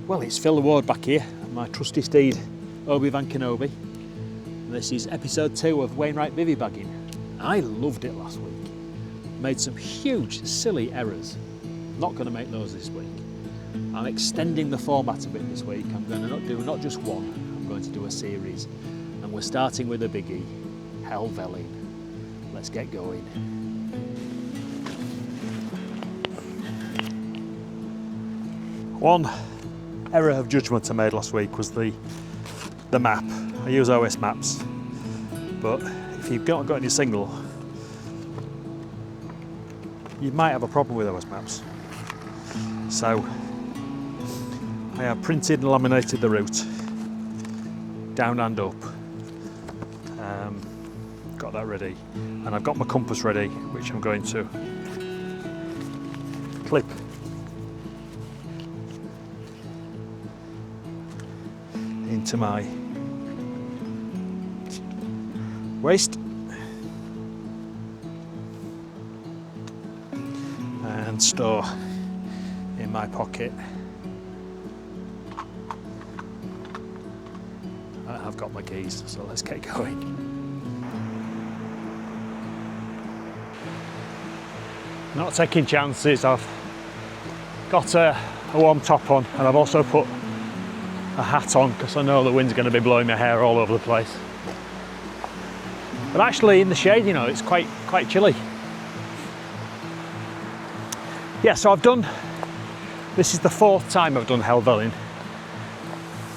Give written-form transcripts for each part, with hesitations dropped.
Well, it's Phil the Ward back here, my trusty steed, OBvanKenOB. This is episode 2 of Wainwright Bivvy bagging. I loved it last week. Made some huge, silly errors. Not going to make those this week. I'm extending the format a bit this week. I'm going to do not just one, I'm going to do a series. And we're starting with a biggie, Helvellyn. Let's get going. One error of judgment I made last week was the map. I use OS maps, but if you've not got any signal, you might have a problem with OS maps. So I have printed and laminated the route, down and up. Got that ready, and I've got my compass ready, which I'm going to clip into my waist and store in my pocket. I've got my keys, so let's get going. Not taking chances. I've got a warm top on, and I've also put a hat on because I know the wind's going to be blowing my hair all over the place. But actually in the shade, you know, it's quite chilly. Yeah, so this is the 4th time I've done Helvellyn.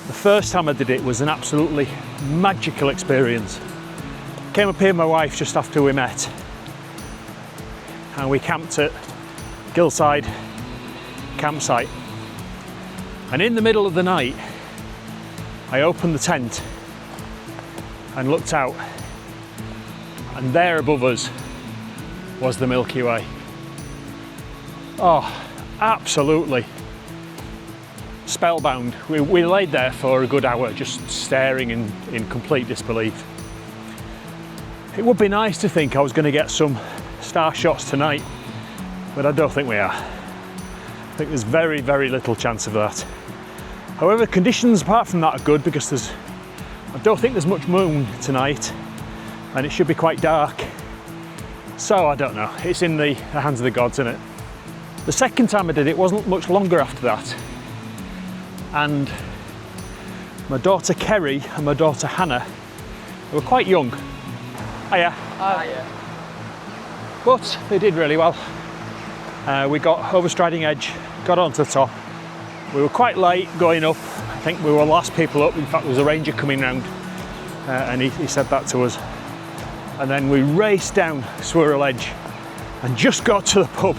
The first time I did it was an absolutely magical experience. Came up here with my wife just after we met, and we camped at Gillside campsite. And in the middle of the night, I opened the tent and looked out, and there above us was the Milky Way. Oh, absolutely spellbound. We laid there for a good hour just staring in complete disbelief. It would be nice to think I was going to get some star shots tonight, but I don't think we are. I think there's very, very little chance of that. However, conditions apart from that are good because I don't think there's much moon tonight, and it should be quite dark. So I don't know, it's in the hands of the gods, isn't it? The second time I did it wasn't much longer after that, and my daughter Kerry and my daughter Hannah were quite young. Hiya. Hiya. But they did really well. We got over Striding Edge, got onto the top. We were quite late going up. I think we were the last people up. In fact, there was a ranger coming round, and he said that to us. And then we raced down Swirl Edge and just got to the pub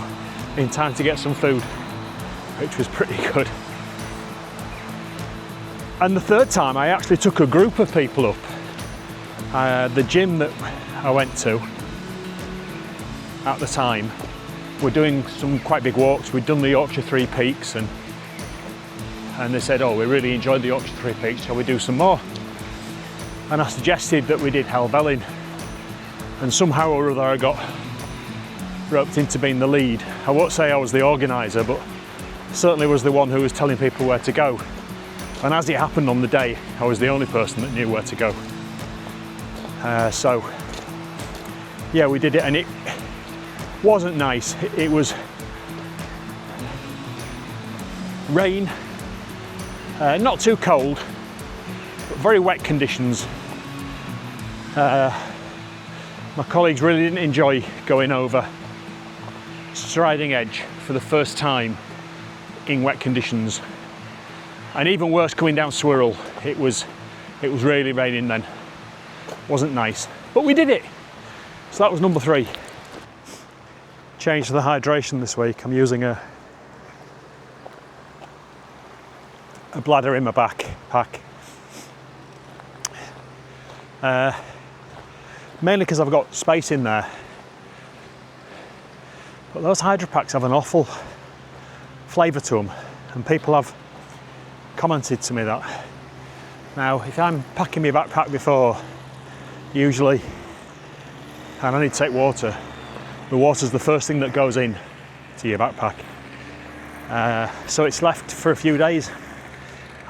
in time to get some food, which was pretty good. And the third time, I actually took a group of people up. The gym that I went to at the time, we're doing some quite big walks. We'd done the Yorkshire Three Peaks, and they said, oh, we really enjoyed the Yorkshire Three Peaks, shall we do some more? And I suggested that we did Helvellyn, and somehow or other I got roped into being the lead. I won't say I was the organiser, but certainly was the one who was telling people where to go. And as it happened on the day, I was the only person that knew where to go. So yeah, we did it, and it wasn't nice. It was rain, not too cold, but very wet conditions. My colleagues really didn't enjoy going over Striding Edge for the first time in wet conditions, and even worse coming down Swirl. It was really raining then. Wasn't nice, but we did it. So that was number 3. Change to the hydration this week. I'm using a bladder in my backpack. Mainly because I've got space in there. But those hydro packs have an awful flavour to them, and people have commented to me that. Now, if I'm packing my backpack before, usually, and I need to take water, the water's the first thing that goes in to your backpack. So it's left for a few days.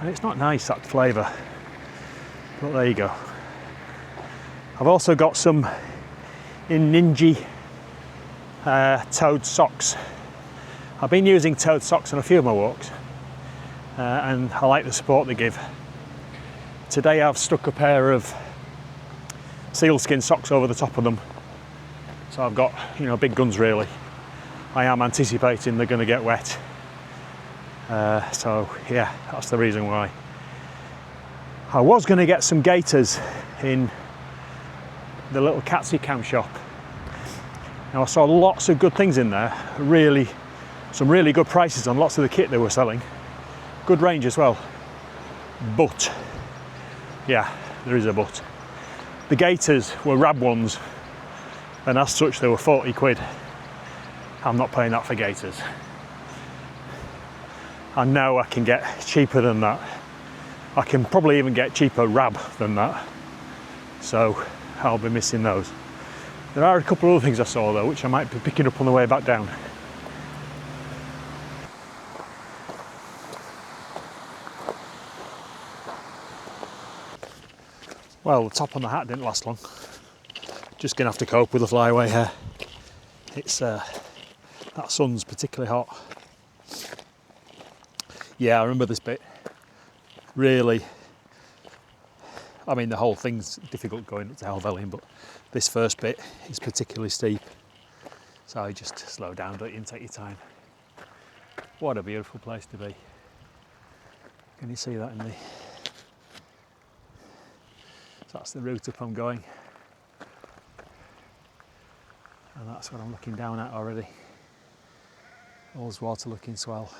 And it's not nice, that flavour, but there you go. I've also got some in Ninja toed socks. I've been using toed socks on a few of my walks, and I like the support they give. Today I've stuck a pair of sealskin socks over the top of them, so I've got, you know, big guns really. I am anticipating they're going to get wet, so yeah, that's the reason why. I was going to get some gaiters in the little Cam shop. Now I saw lots of good things in there, some really good prices on lots of the kit they were selling. Good range as well. But, yeah, there is a but. The gaiters were Rab ones, and as such they were 40 quid. I'm not paying that for gaiters. I know I can get cheaper than that. I can probably even get cheaper Rab than that. So I'll be missing those. There are a couple of other things I saw though, which I might be picking up on the way back down. Well, the top on the hat didn't last long. Just gonna have to cope with the Flyaway hair. It's that sun's particularly hot. Yeah, I remember this bit. Really, I mean the whole thing's difficult going up to Helvellyn, but this first bit is particularly steep. So you just slow down, don't you, and take your time. What a beautiful place to be. Can you see that in the... So that's the route up I'm going. And that's what I'm looking down at already. All's looking swell.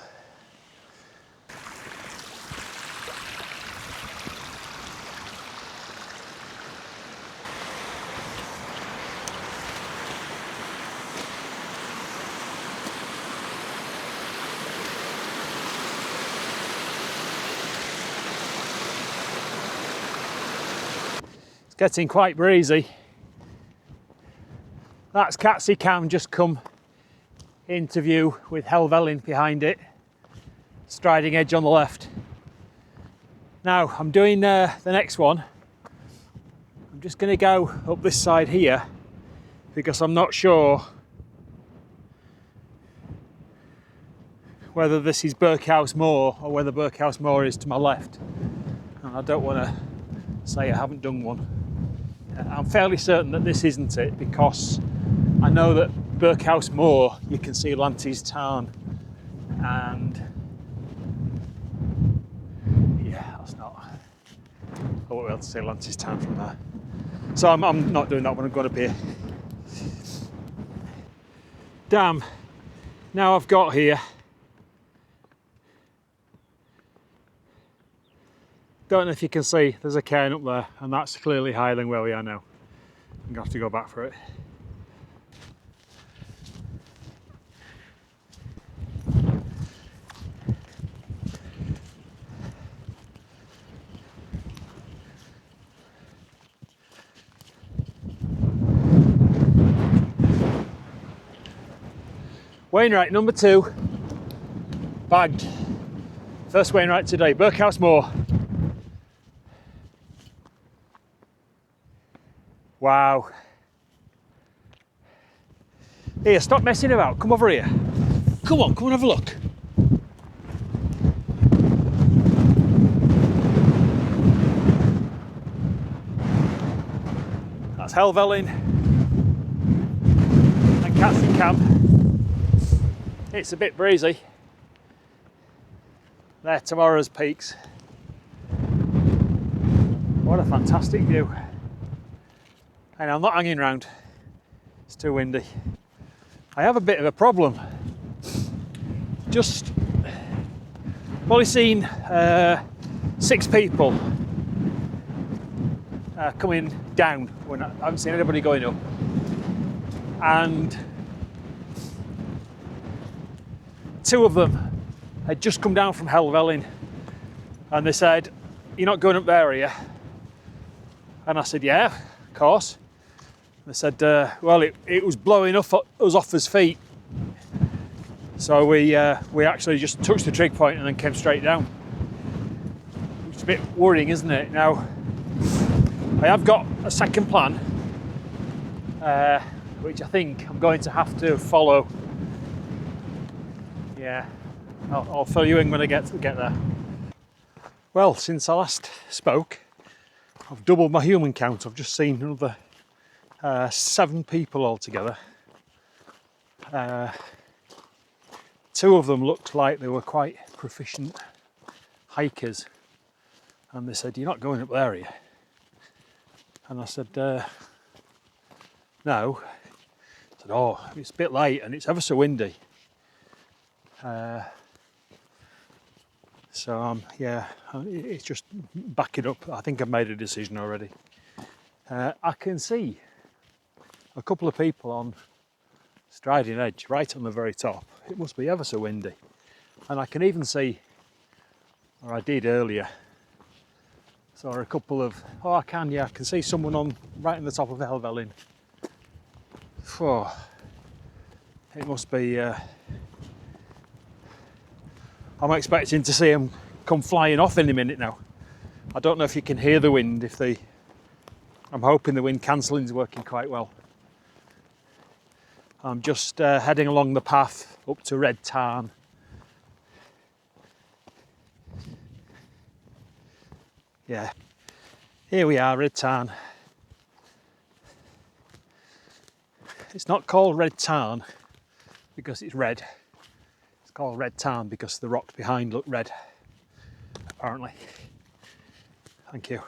Getting quite breezy. That's Cam just come into view with Helvellyn behind it, striding edge on the left. Now I'm doing the next one. I'm just going to go up this side here because I'm not sure whether this is Birkhouse Moor or whether Birkhouse Moor is to my left, and I don't want to say I haven't done one. I'm fairly certain that this isn't it because I know that Birkhouse Moor you can see Lanty's Tarn, and yeah, that's not, I won't be able to see Lanty's Tarn from there, so I'm not doing that when I'm going up here. Damn, now I've got here, don't know if you can see, there's a cairn up there, and that's clearly higher than where we are now. I'm gonna have to go back for it. Wainwright number 2, bagged. First Wainwright today, Birkhouse Moor. Wow. Here, stop messing about. Come over here. Come on have a look. That's Helvellyn and Cam. It's a bit breezy. There, tomorrow's peaks. What a fantastic view. And I'm not hanging round, it's too windy. I have a bit of a problem. Just probably seen 6 people coming down when I haven't seen anybody going up. And 2 of them had just come down from Helvellyn, and they said, "You're not going up there, are you?" And I said, "Yeah, of course." They said, well, it was blowing us off his feet. So we actually just touched the trig point and then came straight down. It's a bit worrying, isn't it? Now, I have got a second plan, which I think I'm going to have to follow. Yeah, I'll fill you in when I get there. Well, since I last spoke, I've doubled my human count. I've just seen another 7 people altogether. 2 of them looked like they were quite proficient hikers, and they said, "You're not going up there, are you?" And I said, "No." I said, "Oh, it's a bit late and it's ever so windy." So yeah, it's just back it up. I think I've made a decision already. I can see a couple of people on Striding Edge, right on the very top. It must be ever so windy. And I can even see, or I did earlier, saw a couple of, I can see someone on right on the top of Helvellyn. Oh, it must be, I'm expecting to see them come flying off any minute now. I don't know if you can hear the wind, I'm hoping the wind cancelling is working quite well. I'm just heading along the path up to Red Tarn. Yeah, here we are, Red Tarn. It's not called Red Tarn because it's red. It's called Red Tarn because the rocks behind look red, apparently. Thank you.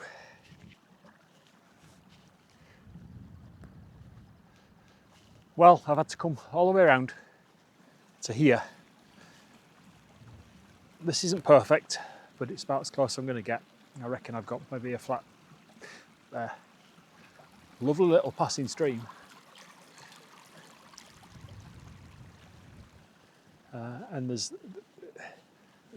Well, I've had to come all the way around to here. This isn't perfect, but it's about as close as I'm going to get. I reckon I've got maybe a flat there. Lovely little passing stream. And it's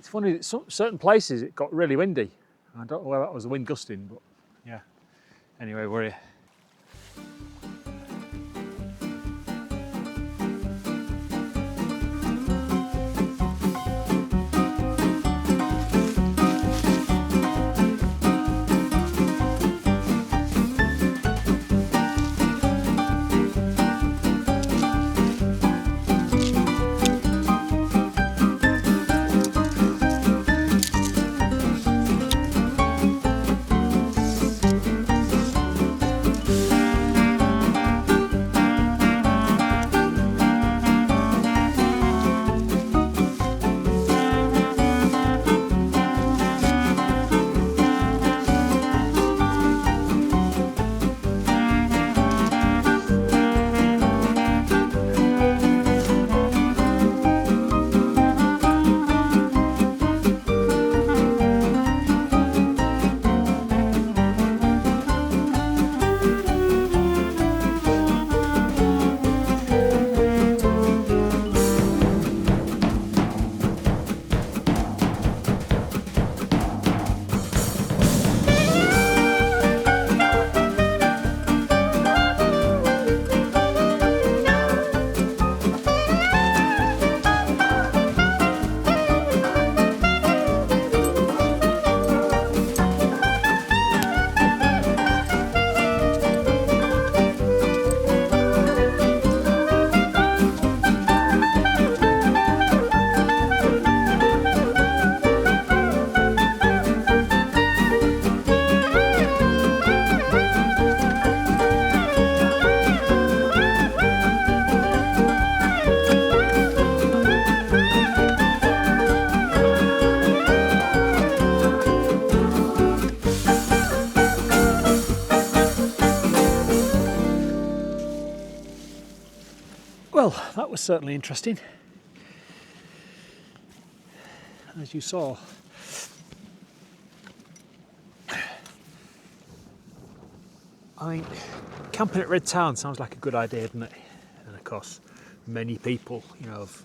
funny that certain places it got really windy. I don't know whether that was the wind gusting, but yeah. Anyway, we're here. Well, that was certainly interesting. As you saw, I mean, camping at Red Tarn sounds like a good idea, doesn't it? And of course, many people, you know, of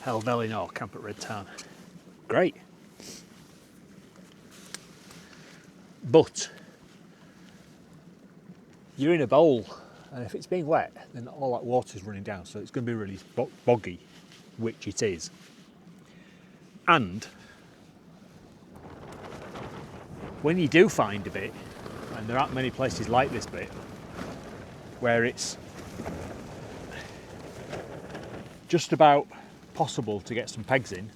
Helvellyn or camp at Red Tarn. Great. But you're in a bowl, and if it's being wet, then all that water's running down, so it's going to be really boggy, which it is. And when you do find a bit, and there aren't many places like this bit, where it's just about possible to get some pegs in,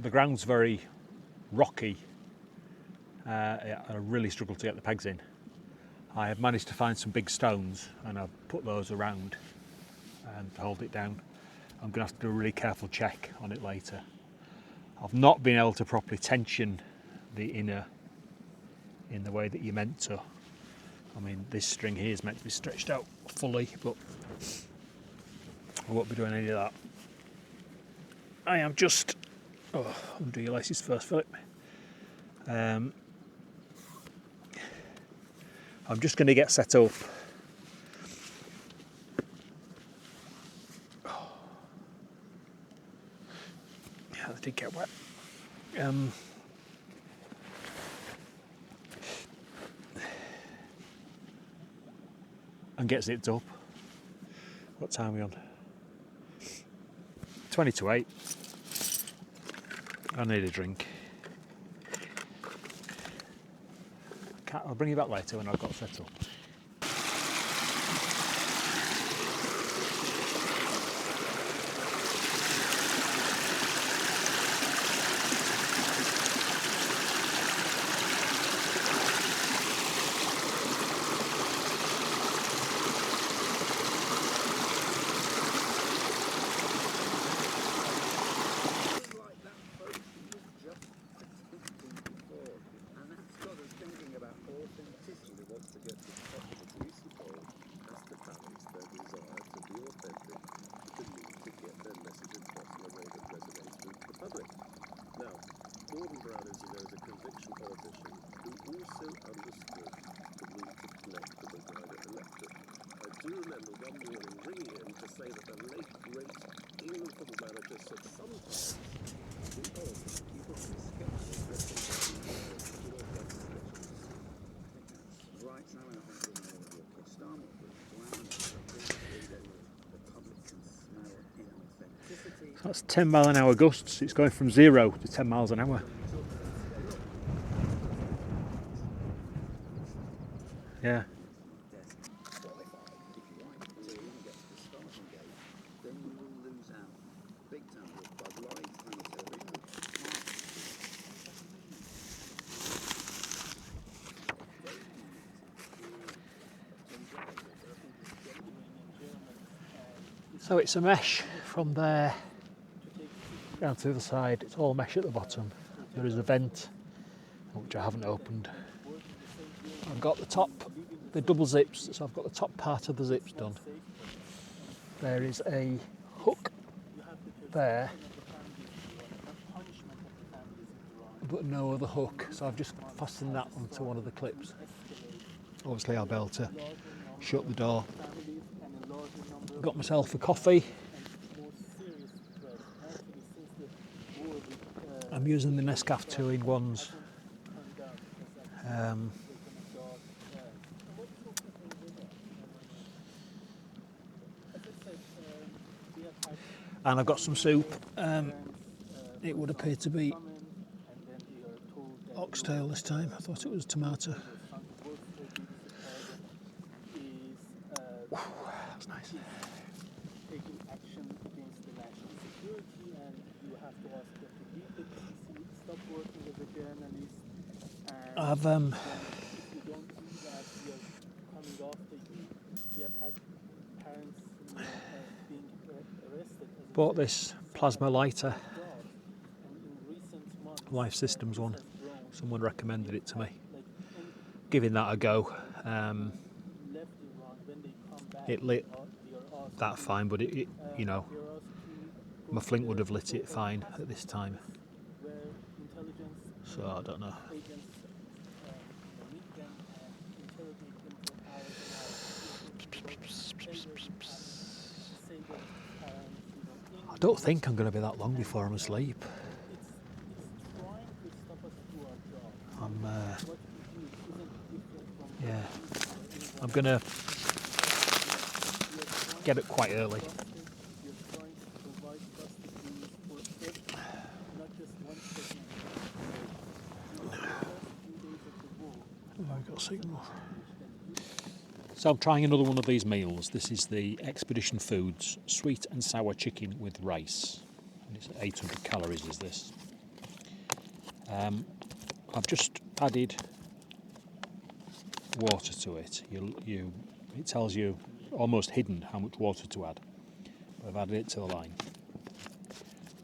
the ground's very rocky. I really struggle to get the pegs in. I have managed to find some big stones and I've put those around and hold it down. I'm going to have to do a really careful check on it later. I've not been able to properly tension the inner in the way that you're meant to. I mean, this string here is meant to be stretched out fully, but I won't be doing any of that. I am just, undo your laces first, Philip. I'm just going to get set up. Yeah, they did get wet. And get zipped up. What time are we on? 20 to 8. I need a drink. I'll bring you back later when I've got set up. That's 10 mile an hour gusts. It's going from 0 to 10 miles an hour. Yeah. So it's a mesh from there down to the side. It's all mesh at the bottom. There is a vent, which I haven't opened. I've got the top, the double zips, so I've got the top part of the zips done. There is a hook there, but no other hook, so I've just fastened that onto one of the clips. Obviously I'll be able to shut the door. Got myself a coffee. I'm using the Nescafe 2-in-1s. And I've got some soup. It would appear to be oxtail this time. I thought it was tomato. That's nice. I've bought this plasma lighter, Life Systems one. Someone recommended it to me. Giving that a go. It lit that fine, but it, you know, my flint would have lit it fine at this time. So I don't know. I don't think I'm going to be that long before I'm asleep. I'm going to get up quite early. got signal. So I'm trying another one of these meals. This is the Expedition Foods sweet and sour chicken with rice. And it's 800 calories is this. I've just added water to it. It tells you almost hidden how much water to add. But I've added it to the line.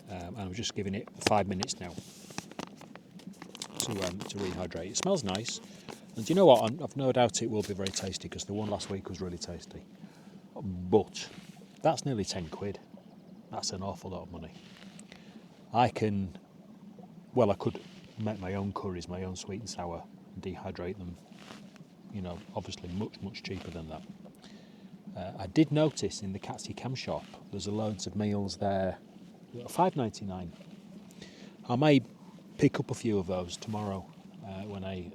And I'm just giving it 5 minutes now to rehydrate. It smells nice. And do you know what? I've no doubt it will be very tasty because the one last week was really tasty. But that's nearly 10 quid. That's an awful lot of money. I could make my own curries, my own sweet and sour, and dehydrate them. You know, obviously much cheaper than that. I did notice in the Catsy Cam shop, there's loads of meals there, $5.99. I may pick up a few of those tomorrow when I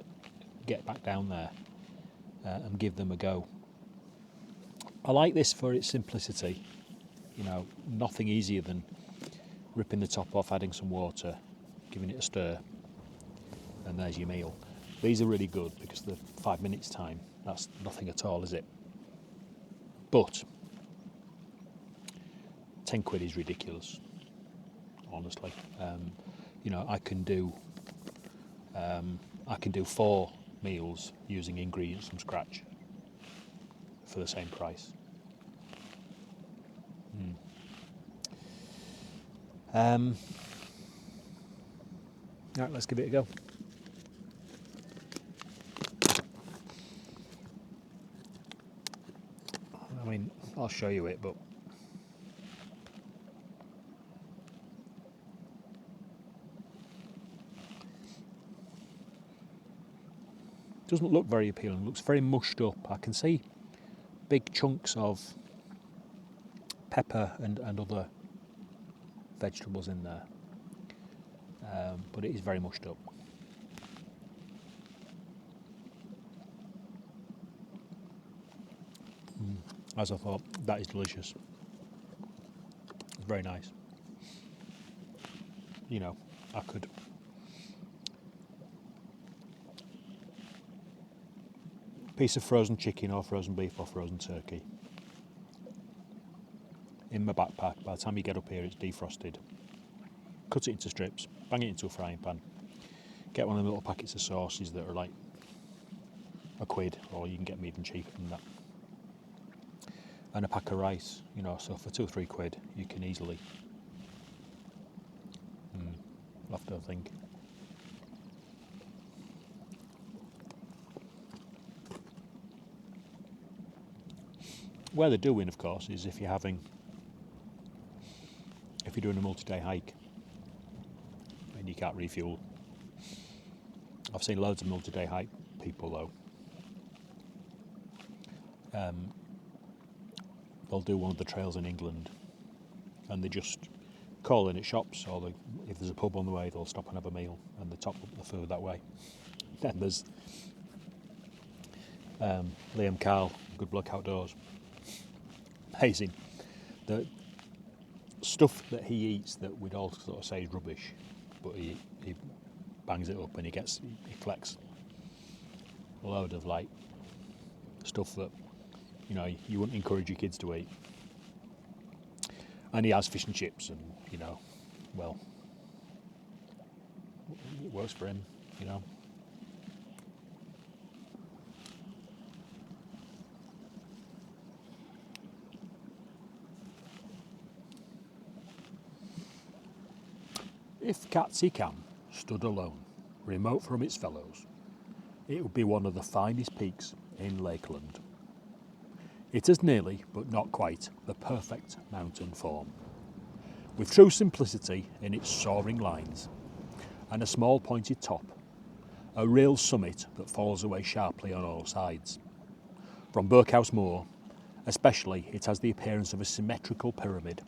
get back down there and give them a go. I like this for its simplicity. You know, nothing easier than ripping the top off, adding some water, giving it a stir, and there's your meal. These are really good because the 5 minutes time, that's nothing at all, is it? But 10 quid is ridiculous, honestly. You know, I can do 4 meals using ingredients from scratch for the same price. Right, let's give it a go. I mean, I'll show you it, but it doesn't look very appealing. It looks very mushed up. I can see big chunks of pepper and other vegetables in there, but it is very mushed up. As I thought, that is delicious. It's very nice. You know, I could piece of frozen chicken or frozen beef or frozen turkey in my backpack. By the time you get up here, it's defrosted. Cut it into strips, bang it into a frying pan. Get one of the little packets of sauces that are like £1, or you can get them even cheaper than that. And a pack of rice, you know, so for 2 or 3 quid, you can easily. I'll have to think. Where they're doing, of course, is if you're doing a multi-day hike and you can't refuel. I've seen loads of multi-day hike people though. They'll do one of the trails in England and they just call in at shops, or if there's a pub on the way, they'll stop and have a meal and they top up the food that way. Then there's Liam Carl, Good Bloke Outdoors. Amazing. The stuff that he eats that we'd all sort of say is rubbish, but he bangs it up and he collects a load of like stuff that, you know, you wouldn't encourage your kids to eat. And he has fish and chips, and, you know, well, it works for him, you know. If Catsy Cam stood alone, remote from its fellows, it would be one of the finest peaks in Lakeland. It is nearly, but not quite, the perfect mountain form, with true simplicity in its soaring lines, and a small pointed top, a real summit that falls away sharply on all sides. From Birkhouse Moor, especially, it has the appearance of a symmetrical pyramid,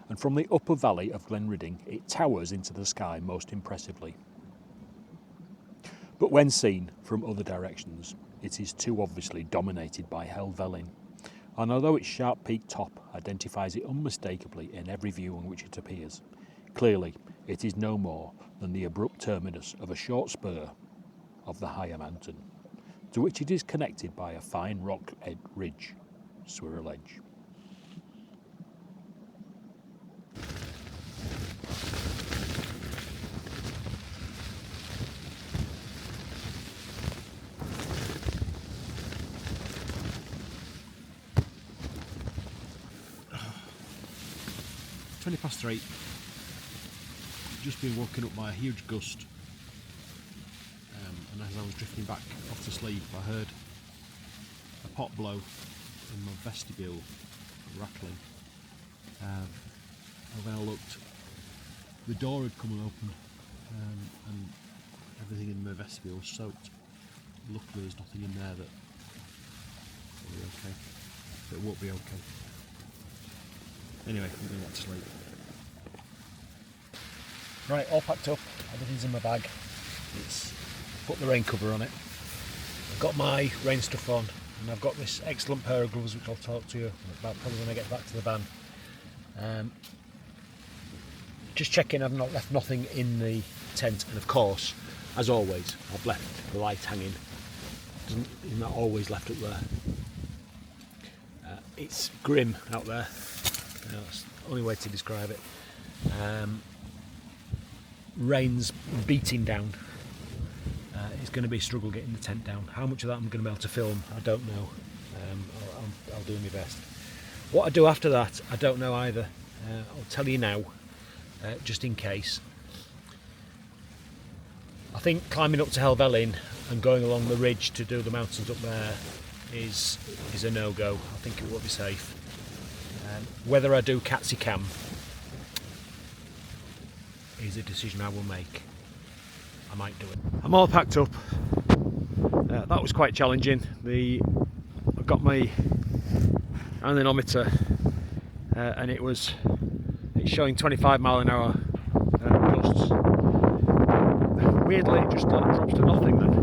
and from the upper valley of Glenridding, it towers into the sky most impressively. But when seen from other directions, it is too obviously dominated by Helvellyn, and although its sharp peaked top identifies it unmistakably in every view on which it appears, clearly it is no more than the abrupt terminus of a short spur of the higher mountain. to which it is connected by a fine rock ridge, Swirl Edge. "3:20, just been woken up by a huge gust, and as I was drifting back off to sleep, I heard a pot blow in my vestibule, rattling, and when I looked, the door had come open, and everything in my vestibule was soaked. Luckily there's nothing in there that will be okay, but it won't be okay. Anyway, I'm going back to sleep. Right, all packed up, everything's in my bag. It's put the rain cover on it. I've got my rain stuff on, and I've got this excellent pair of gloves which I'll talk to you about probably when I get back to the van. Just checking I've not left nothing in the tent, and of course, as always, I've left the light hanging. It's not always left up there. It's grim out there. That's the only way to describe it. Rain's beating down. It's going to be a struggle getting the tent down. How much of that I'm going to be able to film, I don't know. I'll do my best. What I do after that, I don't know either. I'll tell you now, just in case. I think climbing up to Helvellyn and going along the ridge to do the mountains up there is a no-go. I think it won't be safe. Whether I do Catsy Cam is a decision I will make. I might do it. I'm all packed up. That was quite challenging. I've got my anemometer, and it's showing 25 mile an hour gusts. Weirdly, it just drops to nothing then.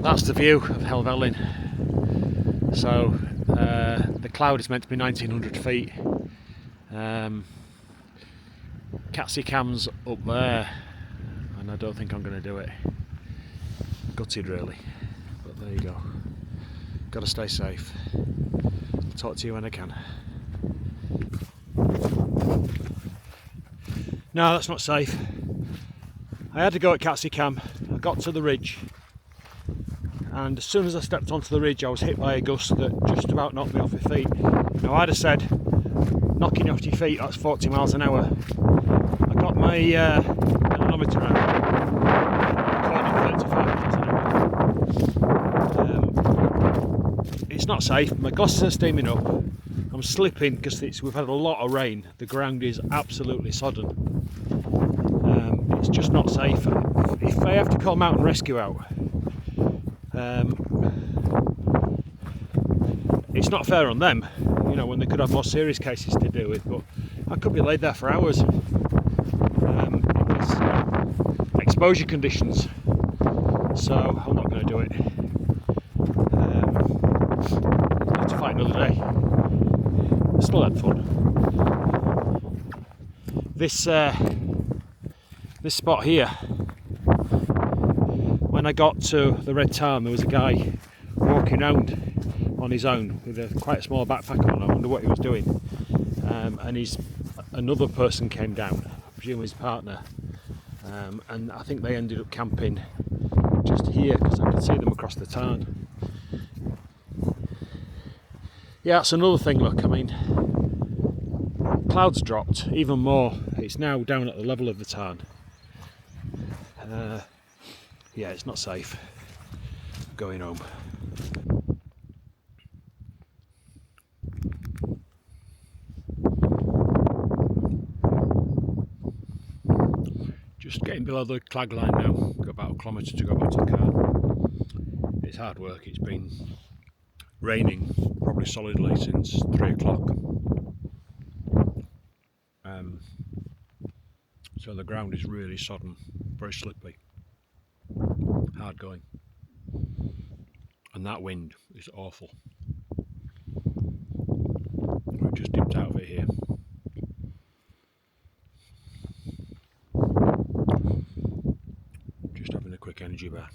That's the view of Helvellyn. So the cloud is meant to be 1900 feet. Catsy Cam's up there, and I don't think I'm going to do it. Gutted really, but there you go. Got to stay safe. I'll talk to you when I can. No, that's not safe. I had to go at Catsy Cam. I got to the ridge, and as soon as I stepped onto the ridge I was hit by a gust that just about knocked me off my feet. Now I'd have said knocking you off your feet, that's 40 miles an hour. I got my anemometer out, recording 35 miles an hour. It's not safe, my glasses are steaming up, I'm slipping because we've had a lot of rain, the ground is absolutely sodden. It's just not safe. If I have to call mountain rescue out, it's not fair on them, you know, when they could have more serious cases to deal with, but I could be laid there for hours. It's exposure conditions, so I'm not going to do it. I'll have to fight another day. I still had fun. This spot here, when I got to the Red Tarn, there was a guy walking around on his own with quite a small backpack on. I wonder what he was doing. And another person came down, I presume his partner, and I think they ended up camping just here because I could see them across the tarn. Yeah, that's another thing. Look, I mean, clouds dropped even more. It's now down at the level of the tarn. Yeah, it's not safe. I'm going home. Just getting below the clag line now. Got about a kilometre to go back to the car. It's hard work. It's been raining probably solidly since 3 o'clock. So the ground is really sodden, very slippy, hard going, and that wind is awful. We've just dipped out of it here. energy bar.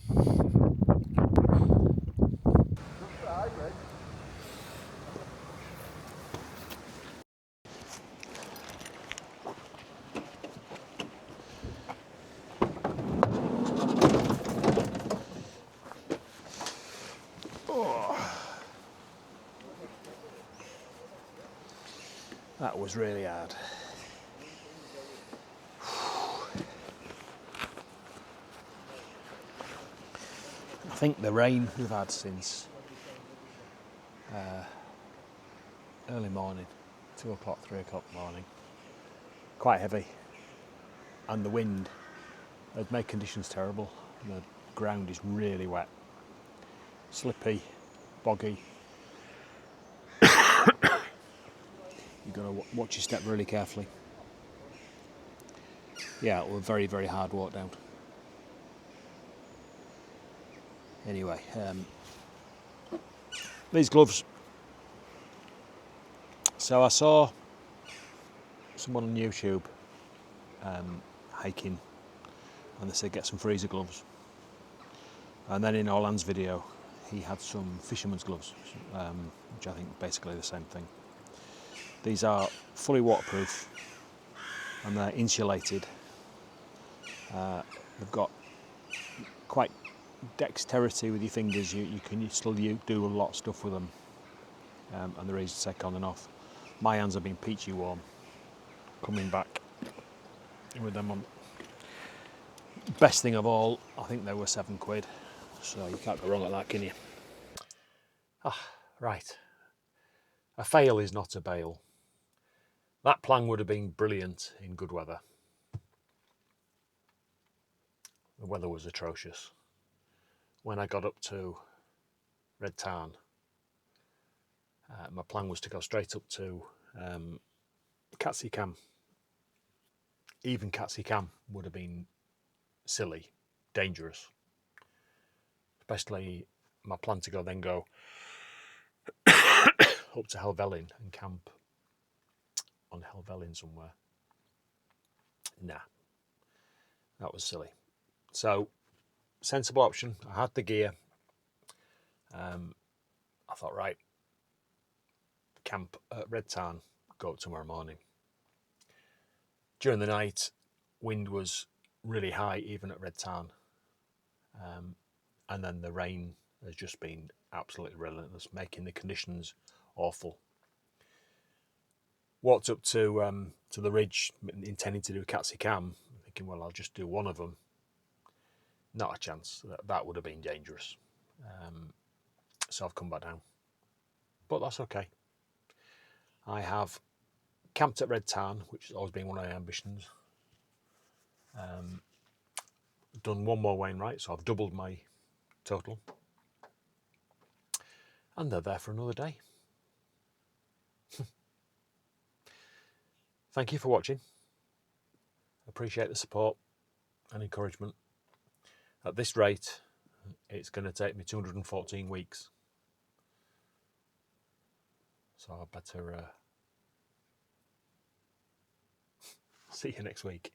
That was really hard. I think the rain we've had since early morning, 2 o'clock, 3 o'clock morning, quite heavy, and the wind has made conditions terrible. The ground is really wet, slippy, boggy. You've got to watch your step really carefully. Yeah, it was a very, very hard walk down. Anyway, these gloves. So I saw someone on YouTube hiking, and they said get some freezer gloves. And then in Orland's video, he had some fisherman's gloves, which I think are basically the same thing. These are fully waterproof, and they're insulated. They've got quite dexterity with your fingers. You can still do a lot of stuff with them, and they're easy to take on and off. My hands have been peachy warm coming back with them on. Best thing of all, I think they were £7, so you can't go wrong at that, can you? Right. A fail is not a bail. That plan would have been brilliant in good weather. The weather was atrocious. When I got up to Red Tarn, my plan was to go straight up to Catsey Cam. Even Catsey Cam would have been silly, dangerous. Especially my plan to go up to Helvellyn and camp on Helvellyn somewhere. Nah, that was silly. So, sensible option. I had the gear. I thought, right, camp at Red Tarn, go up tomorrow morning. During the night, wind was really high, even at Red Tarn. And then the rain has just been absolutely relentless, making the conditions awful. Walked up to the ridge, intending to do a Catsey Cam, thinking, well, I'll just do one of them. Not a chance. That would have been dangerous. So I've come back down. But that's okay. I have camped at Red Tarn, which has always been one of my ambitions. Done one more Wainwright, so I've doubled my total. And they're there for another day. Thank you for watching. Appreciate the support and encouragement. At this rate, it's going to take me 214 weeks. So I better see you next week.